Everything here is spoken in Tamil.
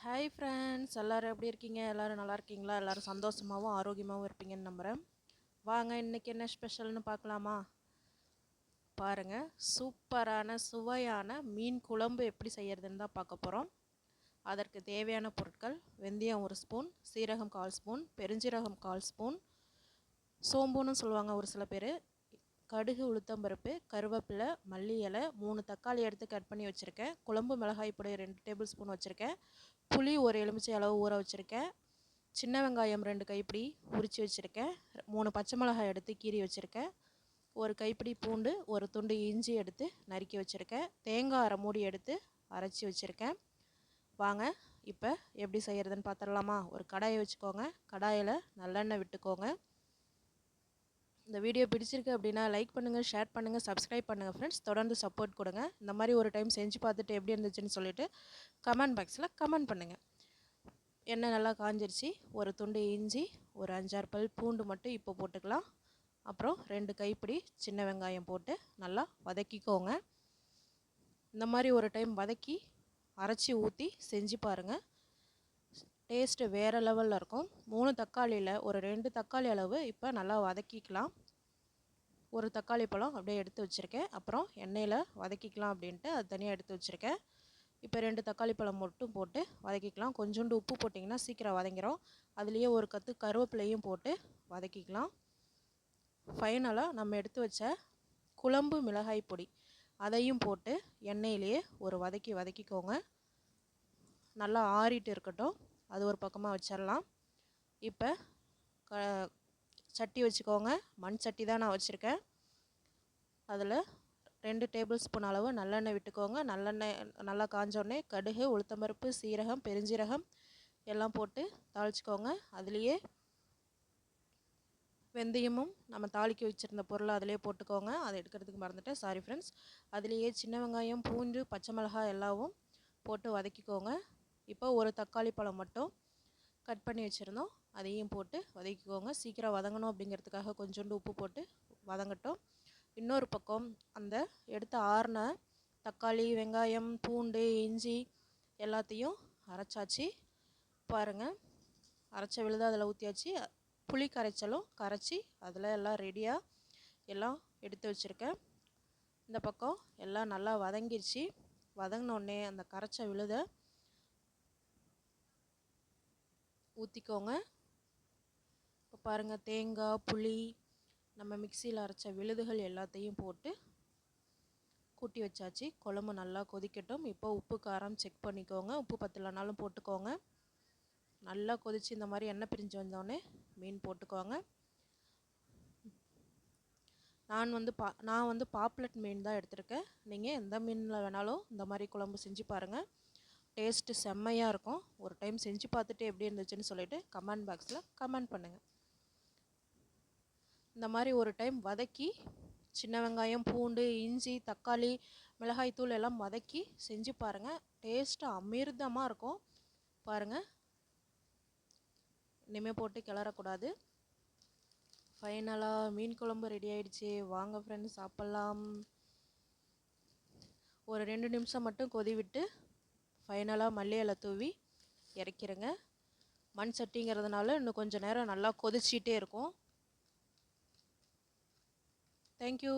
ஹாய் ஃப்ரெண்ட்ஸ், எல்லோரும் எப்படி இருக்கீங்க? எல்லோரும் நல்லா இருக்கீங்களா? எல்லோரும் சந்தோஷமாகவும் ஆரோக்கியமாகவும் இருப்பீங்கன்னு நம்புகிறேன். வாங்க, இன்றைக்கி என்ன ஸ்பெஷல்னு பார்க்கலாமா? பாருங்கள், சூப்பரான சுவையான மீன் குழம்பு எப்படி செய்கிறதுன்னு தான் பார்க்க போகிறோம். அதற்கு தேவையான பொருட்கள்: வெந்தயம் 1 ஸ்பூன், சீரகம் 1/4 ஸ்பூன், பெருஞ்சீரகம் 1/4 ஸ்பூன், சோம்புன்னு சொல்லுவாங்க ஒரு சில பேர், கடுகு, உளுத்தம்பருப்பு, கருவேப்பிலை, மல்லி இலை, 3 தக்காளி எடுத்து கட் பண்ணி வச்சுருக்கேன். குழம்பு மிளகாய் பொடி 2 டேபிள் ஸ்பூன் வச்சுருக்கேன். புளி 1 எலுமிச்சை அளவு ஊற வச்சுருக்கேன். சின்ன வெங்காயம் 2 கைப்பிடி உரித்து வச்சுருக்கேன். 3 பச்சை மிளகாய் எடுத்து கீறி வச்சுருக்கேன். 1 கைப்பிடி பூண்டு, 1 துண்டு இஞ்சி எடுத்து நறுக்கி வச்சுருக்கேன். தேங்காய் அரை மூடி எடுத்து அரைச்சி வச்சுருக்கேன். வாங்க, இப்போ எப்படி செய்கிறதுன்னு பார்த்துடலாமா? ஒரு கடாயை வச்சுக்கோங்க. கடாயில் நல்லெண்ணெய் விட்டுக்கோங்க. இந்த வீடியோ பிடிச்சிருக்கு அப்படின்னா லைக் பண்ணுங்கள், ஷேர் பண்ணுங்கள், சப்ஸ்கிரைப் பண்ணுங்கள் ஃப்ரெண்ட்ஸ். தொடர்ந்து சப்போர்ட் கொடுங்க. இந்த மாதிரி ஒரு டைம் செஞ்சு பார்த்துட்டு எப்படி இருந்துச்சுன்னு சொல்லிவிட்டு கமெண்ட் பாக்ஸில் கமெண்ட் பண்ணுங்கள். எண்ணெய் நல்லா காஞ்சிருச்சு. ஒரு துண்டு இஞ்சி, ஒரு 5-6 பல் பூண்டு மட்டும் இப்போ போட்டுக்கலாம். அப்புறம் 2 கைப்பிடி சின்ன வெங்காயம் போட்டு நல்லா வதக்கிக்கோங்க. இந்த மாதிரி ஒரு டைம் வதக்கி அரைச்சி ஊற்றி செஞ்சு பாருங்கள். டேஸ்ட்டு வேறு லெவலில் இருக்கும். 3 தக்காளியில் ஒரு 2 தக்காளி அளவு இப்போ நல்லா வதக்கிக்கலாம். ஒரு தக்காளி பழம் அப்படியே எடுத்து வச்சுருக்கேன். அப்புறம் எண்ணெயில் வதக்கிக்கலாம் அப்படின்ட்டு அது தனியாக எடுத்து வச்சுருக்கேன். இப்போ 2 தக்காளி பழம் மட்டும் போட்டு வதக்கிக்கலாம். கொஞ்சோண்டு உப்பு போட்டிங்கன்னா சீக்கிரம் வதங்கிடும். அதுலேயே ஒரு கத்து கருவேப்பிலையும் போட்டு வதக்கிக்கலாம். ஃபைனலாக நம்ம எடுத்து வச்ச குழம்பு மிளகாய் பொடி அதையும் போட்டு எண்ணெயிலேயே ஒரு வதக்கிக்கோங்க. நல்லா ஆறிட்டு இருக்கட்டும். அது ஒரு பக்கமாக வச்சிடலாம். இப்போ சட்டி வச்சுக்கோங்க. மண் சட்டி தான் நான் வச்சுருக்கேன். அதில் 2 டேபிள் ஸ்பூன் அளவு நல்லெண்ணெய் விட்டுக்கோங்க. நல்லெண்ணெய் நல்லா காஞ்சோடனே கடுகு, உளுத்தம்பருப்பு, சீரகம், பெருஞ்சீரகம் எல்லாம் போட்டு தாளிச்சிக்கோங்க. அதுலேயே வெந்தயமும் நம்ம தாளிக்க வச்சுருந்த பொருளை அதிலே போட்டுக்கோங்க. அதை எடுக்கிறதுக்கு மறந்துட்டேன், சாரி ஃப்ரெண்ட்ஸ். அதுலேயே சின்ன வெங்காயம், பூண்டு, பச்சை மிளகாய் எல்லாவும் போட்டு வதக்கிக்கோங்க. இப்போ ஒரு தக்காளி பழம் மட்டும் கட் பண்ணி வச்சுருந்தோம், அதையும் போட்டு வதக்கிக்கோங்க. சீக்கிரம் வதங்கணும் அப்படிங்கிறதுக்காக கொஞ்சோண்டு உப்பு போட்டு வதங்கட்டும். இன்னொரு பக்கம் அந்த எடுத்து ஆறின தக்காளி, வெங்காயம், பூண்டு, இஞ்சி எல்லாத்தையும் அரைச்சாச்சு. பாருங்கள், அரைச்ச விழுது அதில் ஊற்றியாச்சு. புளி கரைச்சலும் கரைச்சி அதில் எல்லாம் ரெடியாக எல்லாம் எடுத்து வச்சுருக்கேன். இந்த பக்கம் எல்லாம் நல்லா வதங்கிடுச்சு. வதங்கினோடனே அந்த கரைச்ச விழுதை ஊற்றிக்கோங்க. இப்போ பாருங்கள், தேங்காய், புளி, நம்ம மிக்சியில் அரைச்ச விழுதுகள் எல்லாத்தையும் போட்டு கூட்டி வச்சாச்சு. குழம்பு நல்லா கொதிக்கட்டும். இப்போ உப்பு காரம் செக் பண்ணிக்கோங்க. உப்பு பத்தலைனாலும் போட்டுக்கோங்க. நல்லா கொதித்து இந்த மாதிரி எண்ணெய் பிரிஞ்சு வந்தோடனே மீன் போட்டுக்கோங்க. நான் வந்து பாப்லெட் மீன் தான் எடுத்திருக்கேன். நீங்கள் எந்த மீனில் வேணாலும் இந்த மாதிரி குழம்பு செஞ்சு பாருங்கள். டேஸ்ட்டு செம்மையாக இருக்கும். ஒரு டைம் செஞ்சு பார்த்துட்டு எப்படி இருந்துச்சுன்னு சொல்லிவிட்டு கமெண்ட் பாக்ஸில் கமெண்ட் பண்ணுங்கள். இந்த மாதிரி ஒரு டைம் வதக்கி சின்ன வெங்காயம், பூண்டு, இஞ்சி, தக்காளி, மிளகாய்த்தூள் எல்லாம் வதக்கி செஞ்சு பாருங்கள். டேஸ்ட்டு அமிர்தமாக இருக்கும். பாருங்கள், இனிமேல் போட்டு கிளறக்கூடாது. ஃபைனலாக மீன் குழம்பு ரெடி ஆகிடுச்சு. வாங்க ஃப்ரெண்ட்ஸ், சாப்பிட்லாம். ஒரு 2 நிமிஷம் மட்டும் கொதி விட்டு ஃபைனலாக மல்லி இலை தூவி இறக்கிடுங்க. மண் சட்டிங்கிறதுனால இன்னும் கொஞ்சம் நேரம் நல்லா கொதிச்சிட்டே இருக்கும். தேங்க்யூ.